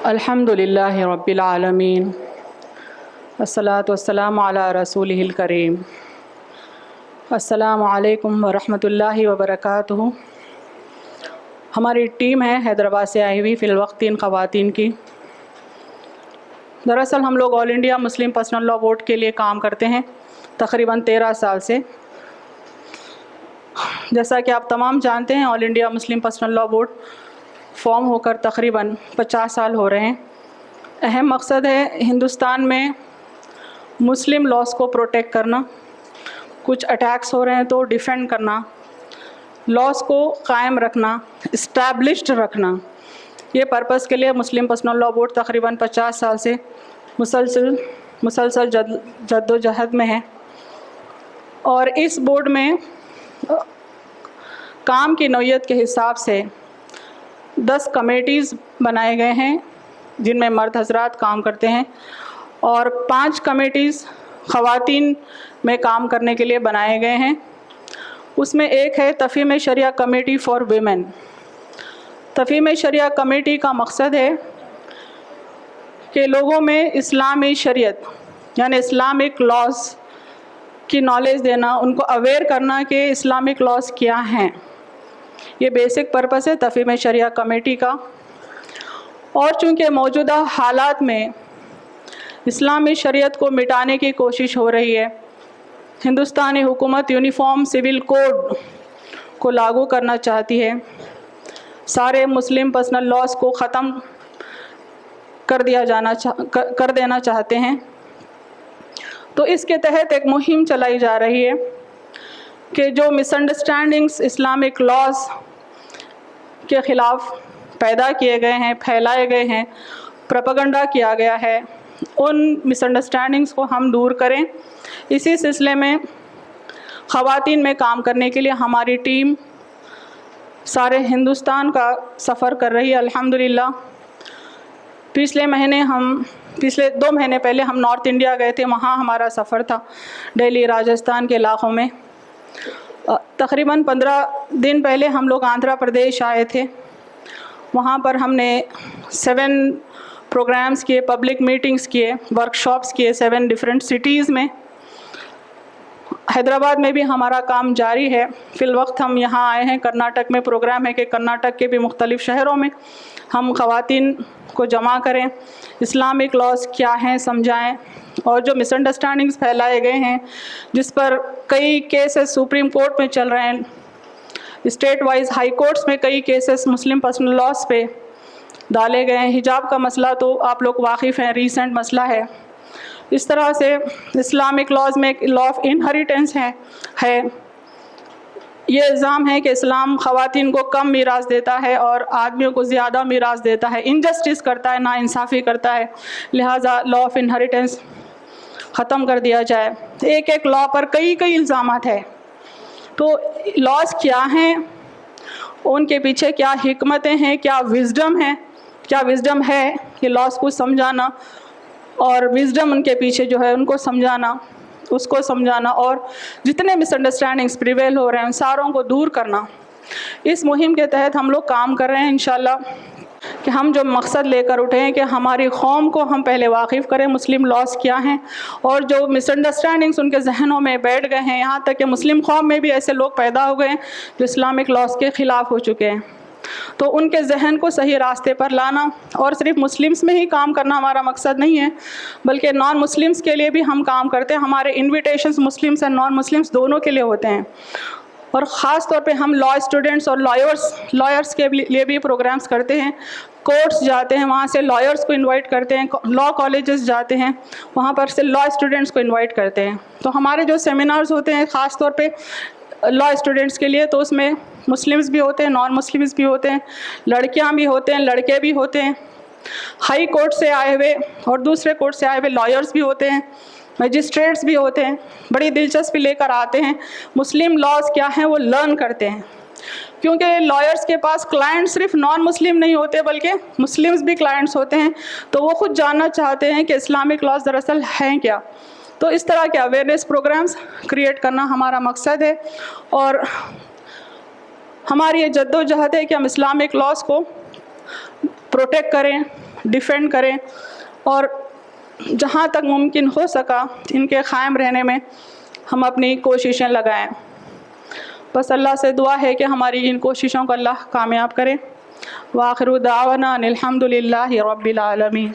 الحمدللہ رب العالمین والصلاة والسلام علی رسولہ الکریم۔ السلام علیکم ورحمۃ اللہ وبرکاتہ۔ ہماری ٹیم ہے حیدرآباد سے آئی ہوئی فی الوقت 3 خواتین کی۔ دراصل ہم لوگ all India Muslim personal law board کے لیے کام کرتے ہیں تقریباً 13 سال سے۔ جیسا کہ آپ تمام جانتے ہیں، all India Muslim personal law board form ہو کر تقریباً 50 سال ہو رہے ہیں۔ اہم مقصد ہے ہندوستان میں مسلم لاس کو پروٹیکٹ کرنا، کچھ اٹیکس ہو رہے ہیں تو ڈیفینڈ کرنا، لاس کو قائم رکھنا، اسٹیبلشڈ رکھنا۔ یہ پرپس کے لیے مسلم پرسنل لاء بورڈ تقریباً 50 سال سے مسلسل جد و جہد میں ہے۔ اور اس بورڈ میں کام کی نوعیت کے حساب سے 10 کمیٹیز بنائے گئے ہیں جن میں مرد حضرات کام کرتے ہیں، اور 5 کمیٹیز خواتین میں کام کرنے کے لیے بنائے گئے ہیں۔ اس میں ایک ہے تفہیم شریعہ کمیٹی فار ویمن۔ تفہیم شریعہ کمیٹی کا مقصد ہے کہ لوگوں میں اسلامی شریعت یعنی اسلامک لاز کی نالج دینا، ان کو اویئر کرنا کہ اسلامک لاز کیا ہیں۔ یہ بیسک پرپس ہے تفہیم شریعہ کمیٹی کا۔ اور چونکہ موجودہ حالات میں اسلامی شریعت کو مٹانے کی کوشش ہو رہی ہے، ہندوستانی حکومت یونیفارم سول کوڈ کو لاگو کرنا چاہتی ہے، سارے مسلم پرسنل لاز کو ختم کر دینا چاہتے ہیں۔ تو اس کے تحت ایک مہم چلائی جا رہی ہے کہ جو مس انڈرسٹینڈنگس اسلامک لاز کے خلاف پیدا کیے گئے ہیں، پھیلائے گئے ہیں، پروپیگنڈا کیا گیا ہے، ان مس انڈرسٹینڈنگس کو ہم دور کریں۔ اسی سلسلے میں خواتین میں کام کرنے کے لیے ہماری ٹیم سارے ہندوستان کا سفر کر رہی ہے الحمدللہ۔ پچھلے 2 مہینے پہلے ہم نارتھ انڈیا گئے تھے، وہاں ہمارا سفر تھا دہلی راجستھان کے علاقوں میں۔ تقریباً 15 دن پہلے ہم لوگ آندھرا پردیش آئے تھے، وہاں پر ہم نے 7 پروگرامز کیے، پبلک میٹنگز کیے، ورکشاپس کیے 7 ڈیفرنٹ سٹیز میں۔ حیدرآباد میں بھی ہمارا کام جاری ہے۔ فی الوقت ہم یہاں آئے ہیں، کرناٹک میں پروگرام ہے کہ کرناٹک کے بھی مختلف شہروں میں ہم خواتین کو جمع کریں، اسلامک لاز کیا ہیں سمجھائیں، اور جو مس انڈرسٹینڈنگز پھیلائے گئے ہیں جس پر کئی کیسز سپریم کورٹ میں چل رہے ہیں، اسٹیٹ وائز ہائی کورٹس میں کئی کیسز مسلم پرسنل لاز پہ ڈالے گئے ہیں۔ حجاب کا مسئلہ تو آپ لوگ واقف ہیں، ریسنٹ مسئلہ ہے۔ اس طرح سے اسلامک لاز میں ایک لا آف انہیریٹنس ہے۔ یہ الزام ہے کہ اسلام خواتین کو کم میراث دیتا ہے اور آدمیوں کو زیادہ میراث دیتا ہے، انجسٹس کرتا ہے، ناانصافی کرتا ہے، لہٰذا لا آف انہیریٹنس ختم کر دیا جائے۔ ایک لا پر کئی الزامات ہیں۔ تو لاز کیا ہیں، ان کے پیچھے کیا حکمتیں ہیں، کیا وزڈم ہے کہ لاز کو سمجھانا، اور وزڈم ان کے پیچھے جو ہے ان کو سمجھانا، اس کو سمجھانا، اور جتنے مس انڈرسٹینڈنگس پریویل ہو رہے ہیں ان ساروں کو دور کرنا۔ اس مہم کے تحت ہم لوگ کام کر رہے ہیں انشاءاللہ، کہ ہم جو مقصد لے کر اٹھے ہیں کہ ہماری قوم کو ہم پہلے واقف کریں مسلم لاز کیا ہیں، اور جو مس انڈرسٹینڈنگس ان کے ذہنوں میں بیٹھ گئے ہیں، یہاں تک کہ مسلم قوم میں بھی ایسے لوگ پیدا ہو گئے ہیں جو اسلامک لاز کے خلاف ہو چکے ہیں، تو ان کے ذہن کو صحیح راستے پر لانا۔ اور صرف مسلمس میں ہی کام کرنا ہمارا مقصد نہیں ہے، بلکہ نان مسلمس کے لیے بھی ہم کام کرتے ہیں۔ ہمارے invitations Muslims and non Muslims دونوں کے لیے ہوتے ہیں، اور خاص طور پہ ہم لا اسٹوڈنٹس اور لائرس کے لیے بھی پروگرامز کرتے ہیں۔ کورٹس جاتے ہیں، وہاں سے لائرس کو انوائٹ کرتے ہیں، لا کالجز جاتے ہیں، وہاں پر سے لا اسٹوڈنٹس کو انوائٹ کرتے ہیں۔ تو ہمارے جو سیمینارز ہوتے ہیں خاص طور پہ لا اسٹوڈنٹس کے لیے، تو اس میں مسلمس بھی ہوتے ہیں، نان مسلمس بھی ہوتے ہیں، لڑکیاں بھی ہوتے ہیں، لڑکے بھی ہوتے ہیں، ہائی کورٹ سے آئے ہوئے اور دوسرے کورٹ سے آئے ہوئے لائرس بھی ہوتے ہیں، مجسٹریٹس بھی ہوتے ہیں، بڑی دلچسپی لے کر آتے ہیں، مسلم لاز کیا ہیں وہ لرن کرتے ہیں۔ کیونکہ لائرس کے پاس کلائنٹ صرف نان مسلم نہیں ہوتے بلکہ مسلمس بھی کلائنٹس ہوتے ہیں، تو وہ خود جاننا چاہتے ہیں کہ اسلامک لاز دراصل ہیں کیا۔ تو اس طرح کے اویئرنیس پروگرامز کریٹ کرنا ہمارا مقصد ہے، اور ہماری یہ جد و جہد ہے کہ ہم اسلامک لاز کو پروٹیکٹ کریں، ڈیفینڈ کریں اور جہاں تک ممکن ہو سکا ان کے قائم رہنے میں ہم اپنی کوششیں لگائیں۔ بس اللہ سے دعا ہے کہ ہماری ان کوششوں کو اللہ کامیاب کرے۔ وآخر دعوانا ان الحمد للہ رب العالمین۔